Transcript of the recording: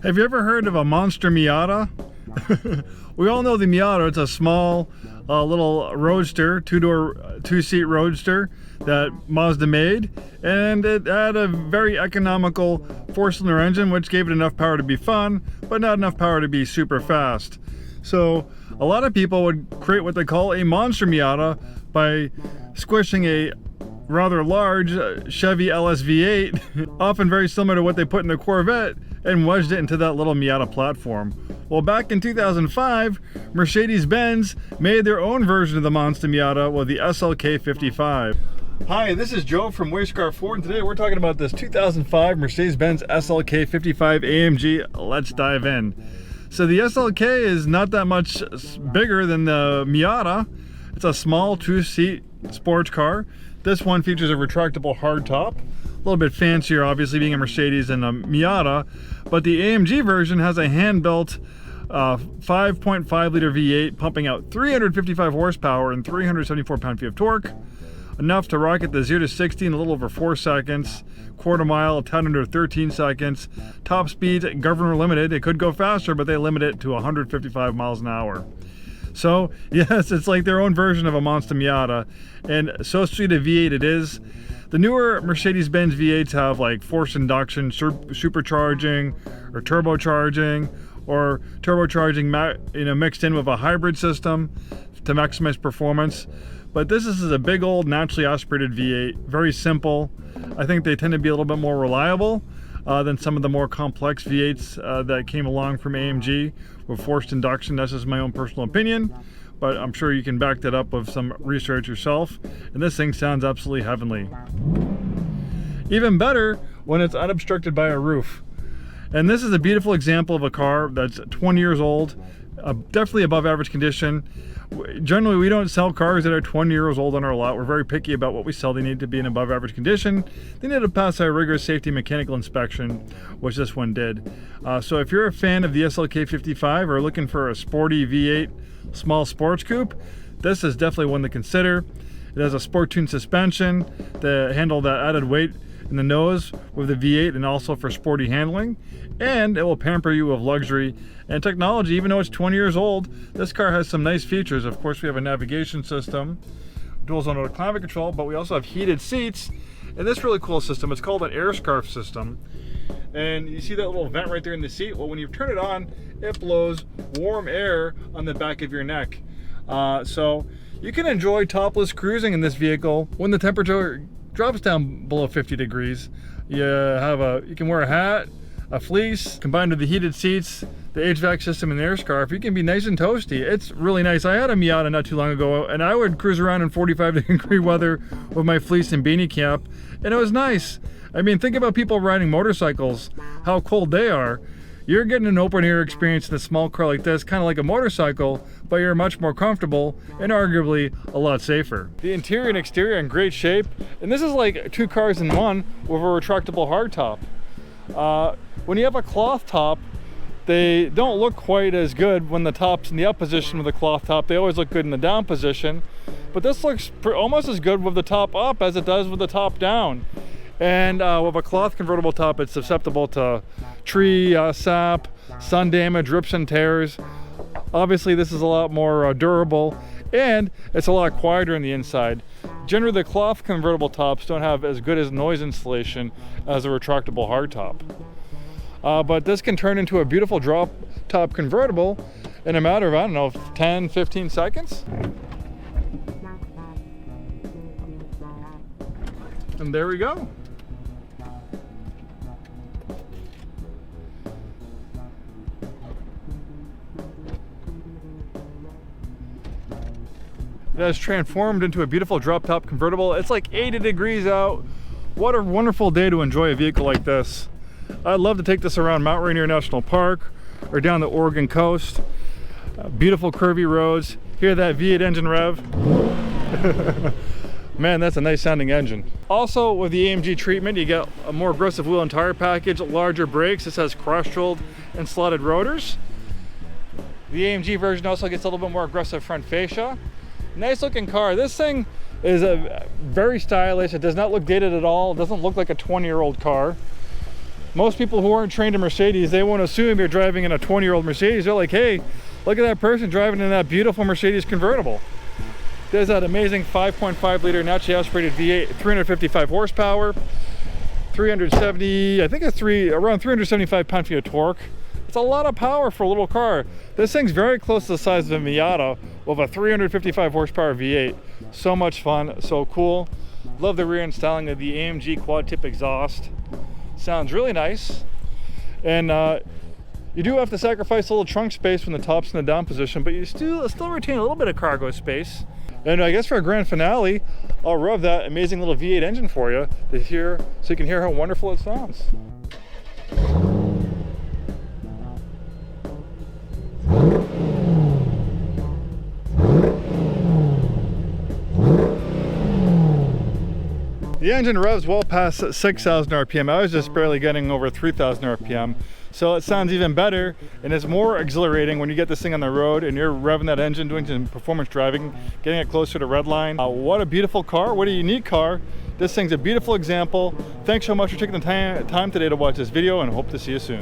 Have you ever heard of a monster Miata? We all know the Miata. It's a small little roadster, two-seat roadster that Mazda made, and it had a very economical four-cylinder engine which gave it enough power to be fun, but not enough power to be super fast. So a lot of people would create what they call a monster Miata by squishing a rather large Chevy LS V8, often very similar to what they put in the Corvette, and wedged it into that little Miata platform. Well, back in 2005, Mercedes-Benz made their own version of the Monster Miata with the SLK55. Hi, this is Joe from Scarff Ford, and today we're talking about this 2005 Mercedes-Benz SLK55 AMG. Let's dive in. So the SLK is not that much bigger than the Miata. It's a small two-seat sports car. This one features a retractable hardtop. A little bit fancier, obviously, being a Mercedes and a Miata, but the AMG version has a hand-built 5.5 liter V8 pumping out 355 horsepower and 374 pound-feet of torque, enough to rocket the 0 to 60 in a little over 4 seconds, quarter mile, a ton under 13 seconds. Top speed, governor limited. It could go faster, but they limit it to 155 miles an hour. So yes, it's like their own version of a Monster Miata, and so sweet a V8 it is. The newer Mercedes-Benz V8s have like forced induction, supercharging, or turbocharging, mixed in with a hybrid system to maximize performance. But this is a big old naturally aspirated V8, very simple. I think they tend to be a little bit more reliable than some of the more complex V8s that came along from AMG with forced induction. That's just my own personal opinion, but I'm sure you can back that up with some research yourself. And this thing sounds absolutely heavenly. Even better when it's unobstructed by a roof. And this is a beautiful example of a car that's 20 years old, definitely above average condition. Generally, we don't sell cars that are 20 years old on our lot. We're very picky about what we sell. They need to be in above average condition. They need to pass our rigorous safety mechanical inspection, which this one did. So if you're a fan of the SLK55 or looking for a sporty V8 small sports coupe, this is definitely one to consider. It has a sport-tuned suspension to handle that added weight in the nose with the V8 and also for sporty handling, and it will pamper you with luxury and technology. Even though it's 20 years old, this car has some nice features. Of course, we have a navigation system, dual zone climate control, but we also have heated seats and this really cool system. It's called an air Scarff system, and you see that little vent right there in the seat. Well, when you turn it on, it blows warm air on the back of your neck, so you can enjoy topless cruising in this vehicle when the temperature drops down below 50 degrees. You can wear a hat, a fleece, combined with the heated seats, the HVAC system, and the air Scarff. You can be nice and toasty. It's really nice. I had a Miata not too long ago, and I would cruise around in 45-degree weather with my fleece and beanie cap, and it was nice. I mean, think about people riding motorcycles, how cold they are. You're getting an open-air experience in a small car like this, kind of like a motorcycle, but you're much more comfortable and arguably a lot safer. The interior and exterior are in great shape, and this is like two cars in one with a retractable hardtop. When you have a cloth top, they don't look quite as good when the top's in the up position with the cloth top. They always look good in the down position, but this looks almost as good with the top up as it does with the top down. And with a cloth convertible top, it's susceptible to tree sap, sun damage, rips and tears. Obviously, this is a lot more durable, and it's a lot quieter on the inside. Generally, the cloth convertible tops don't have as good as noise insulation as a retractable hardtop. But this can turn into a beautiful drop-top convertible in a matter of, I don't know, 10, 15 seconds. And there we go. It has transformed into a beautiful drop-top convertible. It's like 80 degrees out. What a wonderful day to enjoy a vehicle like this. I'd love to take this around Mount Rainier National Park or down the Oregon coast. Beautiful curvy roads. Hear that V8 engine rev? Man, that's a nice sounding engine. Also, with the AMG treatment, you get a more aggressive wheel and tire package, larger brakes. This has cross-rolled and slotted rotors. The AMG version also gets a little bit more aggressive front fascia. Nice looking car. This thing is very stylish. It does not look dated at all. It doesn't look like a 20-year-old car. Most people who aren't trained in Mercedes, they won't assume you're driving in a 20-year-old Mercedes. They're like, hey, look at that person driving in that beautiful Mercedes convertible. There's that amazing 5.5 liter naturally aspirated V8, 355 horsepower, 370, I think it's around 375 pound-feet of torque. It's a lot of power for a little car. This thing's very close to the size of a Miata with a 355 horsepower V8. So much fun, so cool. Love the rear end styling of the AMG quad tip exhaust. Sounds really nice. And you do have to sacrifice a little trunk space when the top's in the down position, but you still retain a little bit of cargo space. And I guess for a grand finale, I'll rev that amazing little V8 engine for you to hear, so you can hear how wonderful it sounds. The engine revs well past 6,000 RPM. I was just barely getting over 3,000 RPM. So it sounds even better, and it's more exhilarating when you get this thing on the road and you're revving that engine, doing some performance driving, getting it closer to redline. What a beautiful car, what a unique car. This thing's a beautiful example. Thanks so much for taking the time today to watch this video, and hope to see you soon.